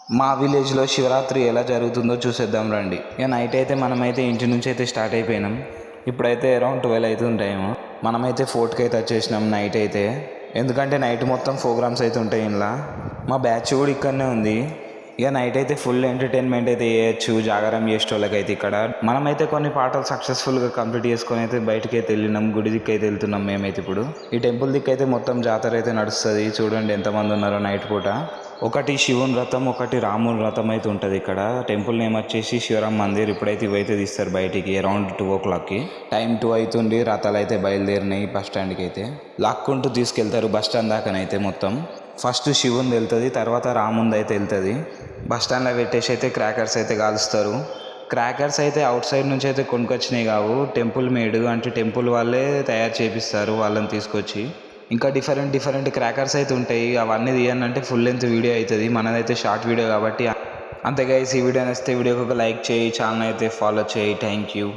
మా విలేజ్లో శివరాత్రి ఎలా జరుగుతుందో చూసేద్దాం రండి. ఇక నైట్ అయితే మనమైతే ఇంటి నుంచి అయితే స్టార్ట్ అయిపోయినాం. ఇప్పుడైతే అరౌండ్ 12 అవుతుంది టైం. మనమైతే 4కి అయితే వచ్చేసినాం నైట్ అయితే. ఎందుకంటే నైట్ మొత్తం ప్రోగ్రామ్స్ అయితే ఉంటాయి ఇంట్లో. మా బ్యాచ్ కూడా ఇక్కడనే ఉంది. ఇక నైట్ అయితే ఫుల్ ఎంటర్టైన్మెంట్ అయితే చేయొచ్చు జాగారం చేసేటోళ్ళకైతే ఇక్కడ. మనమైతే కొన్ని పాటలు సక్సెస్ఫుల్గా కంప్లీట్ చేసుకొని అయితే బయటకి అయితే వెళ్ళినాం. గుడి దిక్కు అయితే వెళ్తున్నాం మేమైతే ఇప్పుడు. ఈ టెంపుల్ దిక్కు అయితే మొత్తం జాతర అయితే నడుస్తుంది. చూడండి ఎంతమంది ఉన్నారో నైట్ పూట. ఒకటి శివుని రథం, ఒకటి రాముని రథం అయితే ఉంటుంది ఇక్కడ. టెంపుల్ నేమ్ వచ్చేసి శివరామ్ మందిర్. ఇప్పుడైతే ఇవైతే తీస్తారు బయటికి అరౌండ్ 2 o'clockకి. టైం 2 అవుతుంది. రథాలు అయితే బయలుదేరినాయి బస్ స్టాండ్కి అయితే. లాక్కుంటూ తీసుకెళ్తారు బస్ స్టాండ్ దాకానైతే మొత్తం. ఫస్ట్ శివుని వెళ్తుంది, తర్వాత రాముంది అయితే వెళ్తుంది. బస్ స్టాండ్లో పెట్టేసి అయితే క్రాకర్స్ అయితే కాలుస్తారు. క్రాకర్స్ అయితే అవుట్ సైడ్ నుంచి అయితే కొనుకొచ్చినాయి కావు, టెంపుల్ మేడ్ అంటే టెంపుల్ వాళ్ళే తయారు చేపిస్తారు వాళ్ళని తీసుకొచ్చి. ఇంకా డిఫరెంట్ క్రాకర్స్ అయితే ఉంటాయి. అవన్నీ తీయాలంటే ఫుల్ లెంత్ వీడియో అవుతుంది. మనదైతే షార్ట్ వీడియో కాబట్టి అంతే గైస్. ఈ వీడియో నచ్చితే వీడియోకి ఒక లైక్ చేయి, ఛానల్ అయితే ఫాలో చేయి. Thank you.